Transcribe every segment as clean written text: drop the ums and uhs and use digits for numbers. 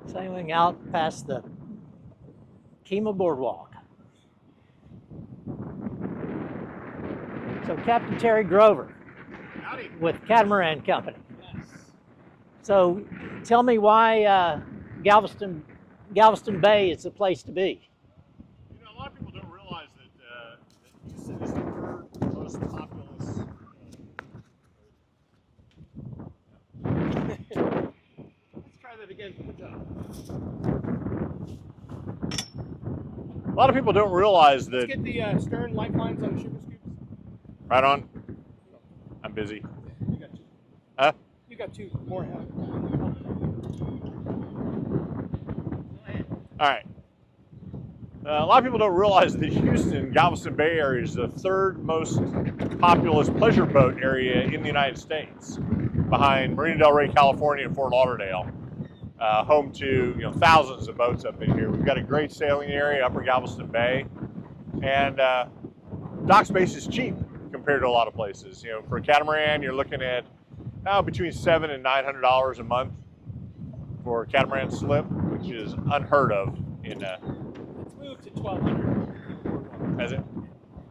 Sailing out past the Kemah Boardwalk. So Captain Terry Grover Howdy. with Catamaran Company. Yes. So tell me why Galveston Bay is the place to be. You know, a lot of people don't realize that Houston is the third most populous. Let's try that again. Good job. A lot of people don't realize that. Let's get the stern lifelines on the shipping scoops. Right on. I'm busy. You got two. Huh? You got two more help. All right. A lot of people don't realize that Houston, Galveston Bay area is the third most populous pleasure boat area in the United States, behind Marina del Rey, California, and Fort Lauderdale. Home to thousands of boats up in here. We've got a great sailing area, Upper Galveston Bay, and dock space is cheap compared to a lot of places. For a catamaran, you're looking at between $700 and $900 a month for a catamaran slip, which is unheard of in. Let's move to 1,200. Has it?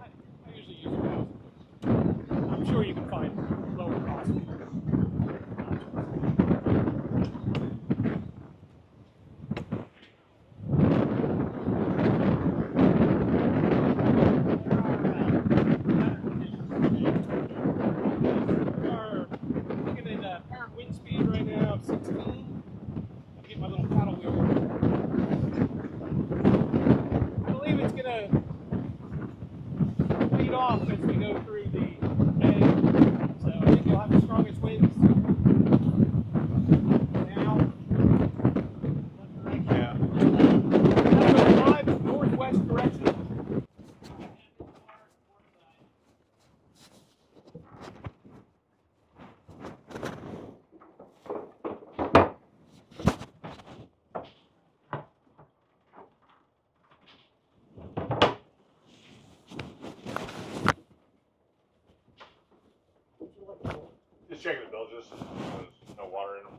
I usually use 1,000. I'm sure you can find lower cost. Wind speed right now of 16. I'll get my little paddle wheel working. I believe it's going to lead off as we go through the bay. So I think you'll have the strongest winds. Now, Yeah. I'm going 5 northwest direction. Just checking the bilges. There's no water in them.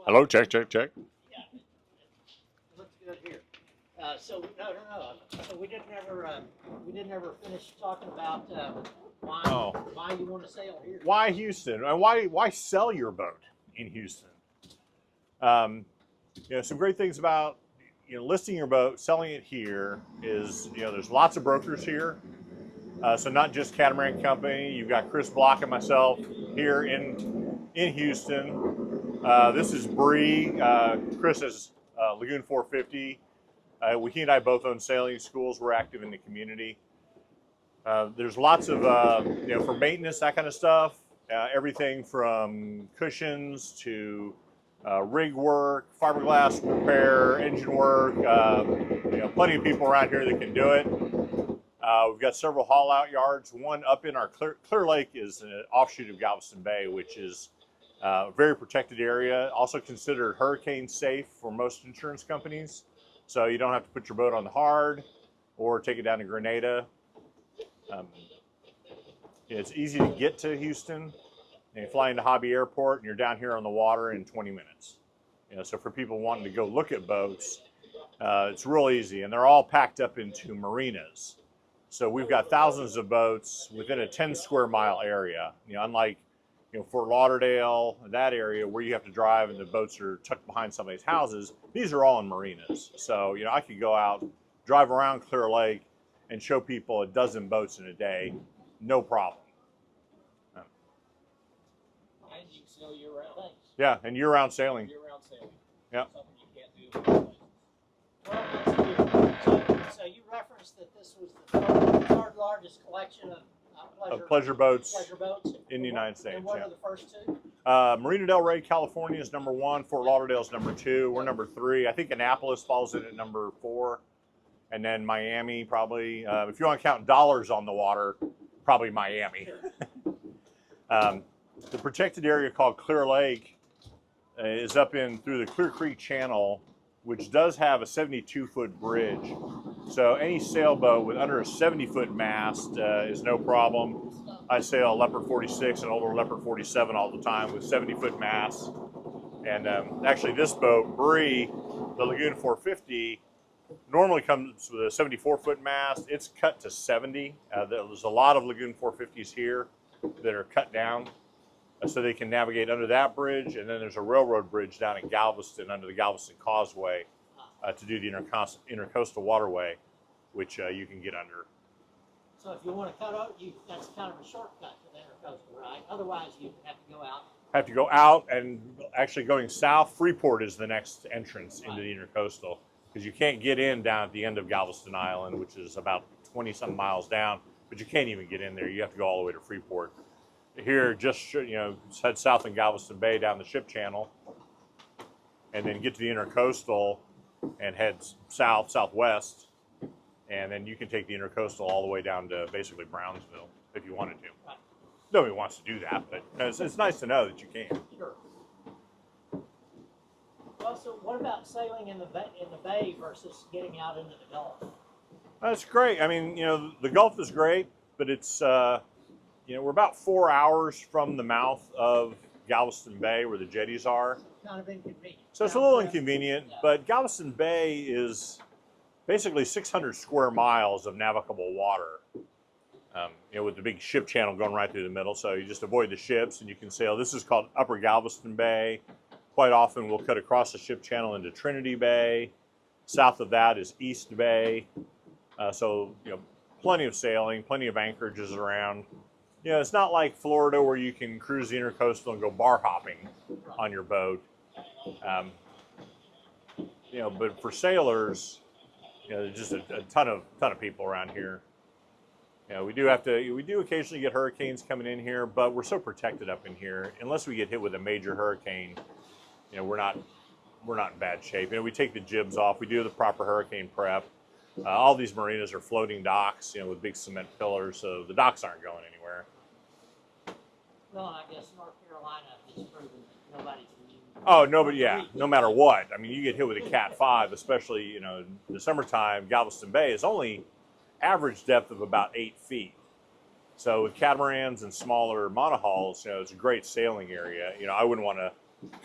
Hello, check. Yeah, it looks good here. So no. So we didn't ever finish talking about why you want to sail here. Why Houston? And why sell your boat in Houston? Some great things about listing your boat, selling it here is there's lots of brokers here. So not just Catamaran Company. You've got Chris Block and myself here in Houston. This is Bree. Chris is Lagoon 450. He and I both own sailing schools. We're active in the community. There's lots of, for maintenance, that kind of stuff. Everything from cushions to rig work, fiberglass repair, engine work. Plenty of people around here that can do it. We've got several haul out yards. One up in our Clear Lake is an offshoot of Galveston Bay, which is a very protected area. Also considered hurricane safe for most insurance companies. So you don't have to put your boat on the hard or take it down to Grenada. It's easy to get to Houston. And you fly into Hobby Airport and you're down here on the water in 20 minutes. So for people wanting to go look at boats, it's real easy. And they're all packed up into marinas. So we've got thousands of boats within a 10 square mile area. Unlike Fort Lauderdale, that area where you have to drive and the boats are tucked behind somebody's houses, these are all in marinas. So, I could go out, drive around Clear Lake and show people a dozen boats in a day, no problem. And you can sail year round. Yeah, and year-round sailing. Year-round sailing. Yeah. Something you can't do. Well, so you referenced that this was the third largest collection of Pleasure boats in the United States. And what are the first two? Marina del Rey, California is number 1. Fort Lauderdale is number 2. We're number 3. I think Annapolis falls in at number 4. And then Miami probably. If you want to count dollars on the water, probably Miami. The protected area called Clear Lake, is up in through the Clear Creek Channel, which does have a 72-foot bridge. So any sailboat with under a 70-foot mast is no problem. I sail Leopard 46 and older Leopard 47 all the time with 70-foot masts. And actually this boat, Bree, the Lagoon 450, normally comes with a 74-foot mast. It's cut to 70. There's a lot of Lagoon 450s here that are cut down so they can navigate under that bridge. And then there's a railroad bridge down in Galveston under the Galveston Causeway to do the intercoastal waterway, which you can get under. So if you want to cut out, that's kind of a shortcut to the intercoastal, right? Otherwise, you have to go out. Have to go out, and actually going south, Freeport is the next entrance into the intercoastal, because you can't get in down at the end of Galveston Island, which is about 20-some miles down, but you can't even get in there. You have to go all the way to Freeport. Here, just head south in Galveston Bay down the ship channel, and then get to the intercoastal and head south, southwest, and then you can take the intercoastal all the way down to basically Brownsville if you wanted to. Right. Nobody wants to do that, but it's nice to know that you can. Sure. Well, so what about sailing in the bay versus getting out into the Gulf? That's great. I mean, the Gulf is great, but it's, we're about 4 hours from the mouth of Galveston Bay where the jetties are. Kind of inconvenient. So it's a little inconvenient, but Galveston Bay is basically 600 square miles of navigable water. With the big ship channel going right through the middle, so you just avoid the ships and you can sail. This is called Upper Galveston Bay. Quite often we'll cut across the ship channel into Trinity Bay. South of that is East Bay. So plenty of sailing, plenty of anchorages around. It's not like Florida where you can cruise the intercoastal and go bar hopping on your boat. But for sailors, there's just a ton of people around here. We do occasionally get hurricanes coming in here, but we're so protected up in here. Unless we get hit with a major hurricane, we're not in bad shape. We take the jibs off. We do the proper hurricane prep. All these marinas are floating docks, with big cement pillars, so the docks aren't going anywhere. Well, I guess North Carolina has proven that nobody's immune. Oh, nobody, yeah, no matter what. I mean, you get hit with a Cat 5, especially, in the summertime, Galveston Bay is only average depth of about 8 feet. So with catamarans and smaller monohulls, it's a great sailing area. I wouldn't want to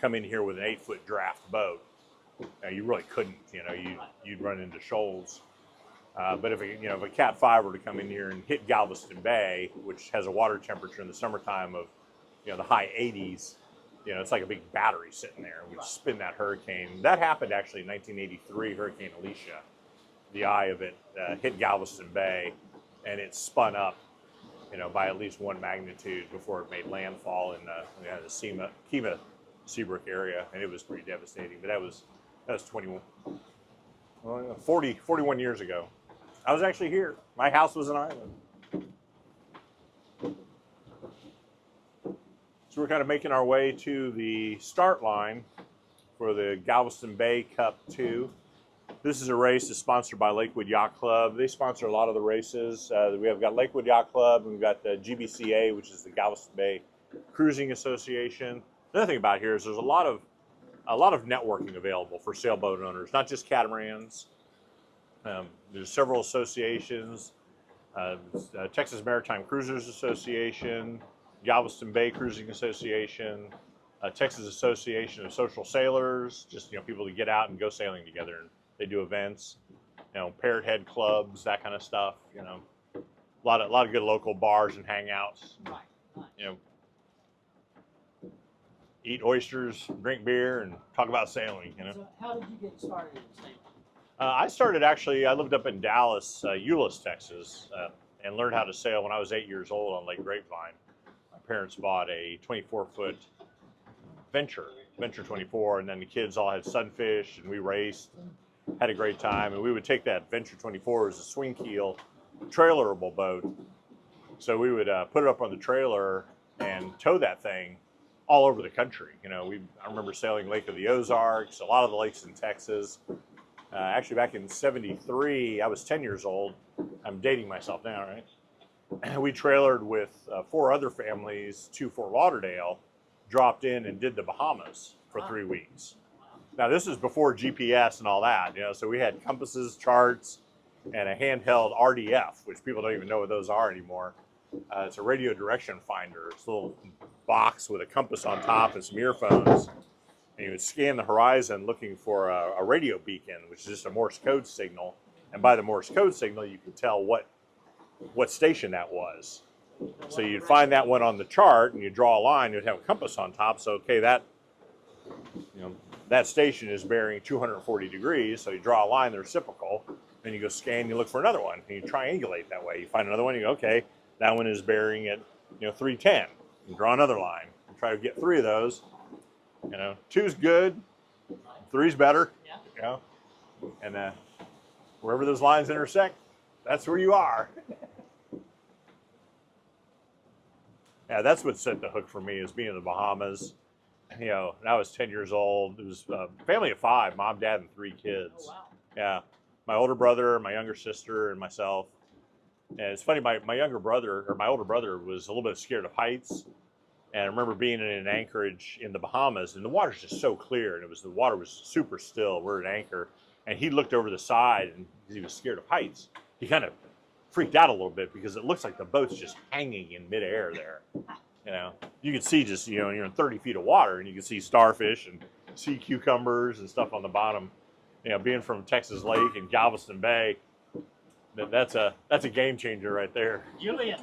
come in here with an 8-foot draft boat. You really couldn't, you'd run into shoals. But if a Cat 5 were to come in here and hit Galveston Bay, which has a water temperature in the summertime of, the high 80s, it's like a big battery sitting there. We'd spin that hurricane. That happened actually in 1983, Hurricane Alicia. The eye of it hit Galveston Bay, and it spun up, by at least 1 magnitude before it made landfall in the Kemah Seabrook area, and it was pretty devastating. But that was 41 years ago. I was actually here. My house was an island. So we're kind of making our way to the start line for the Galveston Bay Cup 2. This is a race that's sponsored by Lakewood Yacht Club. They sponsor a lot of the races. We have got Lakewood Yacht Club, and we've got the GBCA, which is the Galveston Bay Cruising Association. Another thing about here is there's a lot of networking available for sailboat owners, not just catamarans. There's several associations, Texas Maritime Cruisers Association, Galveston Bay Cruising Association, Texas Association of Social Sailors, just people to get out and go sailing together. And they do events, Parrot Head clubs, that kind of stuff. A lot of good local bars and hangouts. Right. Eat oysters, drink beer, and talk about sailing. So how did you get started in sailing? I lived up in Dallas, Euless, Texas, and learned how to sail when I was 8 years old on Lake Grapevine. My parents bought a 24-foot Venture 24, and then the kids all had sunfish, and we raced, had a great time, and we would take that Venture 24 as a swing keel, trailerable boat. So we would put it up on the trailer and tow that thing all over the country. I remember sailing Lake of the Ozarks, a lot of the lakes in Texas. Actually, back in '73, I was 10 years old. I'm dating myself now, right? We trailered with 4 other families to Fort Lauderdale, dropped in and did the Bahamas for 3 weeks. Now this is before GPS and all that, so we had compasses, charts, and a handheld RDF, which people don't even know what those are anymore. It's a radio direction finder. It's a little box with a compass on top and some earphones. And you would scan the horizon looking for a radio beacon, which is just a Morse code signal. And by the Morse code signal, you could tell what station that was. So you'd find that one on the chart, and you draw a line. You'd have a compass on top. So okay, that station is bearing 240 degrees. So you draw a line, the reciprocal. Then you go scan. You look for another one, and you triangulate that way. You find another one. You go, okay, that one is bearing at 310. You draw another line. You try to get 3 of those. 2's good. 3's better. Yeah. And wherever those lines intersect, that's where you are. Yeah, that's what set the hook for me, is being in the Bahamas. And I was 10 years old. It was a family of 5, mom, dad, and 3 kids. Oh, wow. Yeah, my older brother, my younger sister, and myself. And it's funny, my older brother was a little bit scared of heights. And I remember being in an anchorage in the Bahamas, and the water's just so clear, and the water was super still. We're at anchor, and he looked over the side, and he was scared of heights. He kind of freaked out a little bit because it looks like the boat's just hanging in midair there. You can see just, you're in 30 feet of water, and you can see starfish and sea cucumbers and stuff on the bottom. Being from Texas Lake and Galveston Bay, that's a game changer right there. Julian.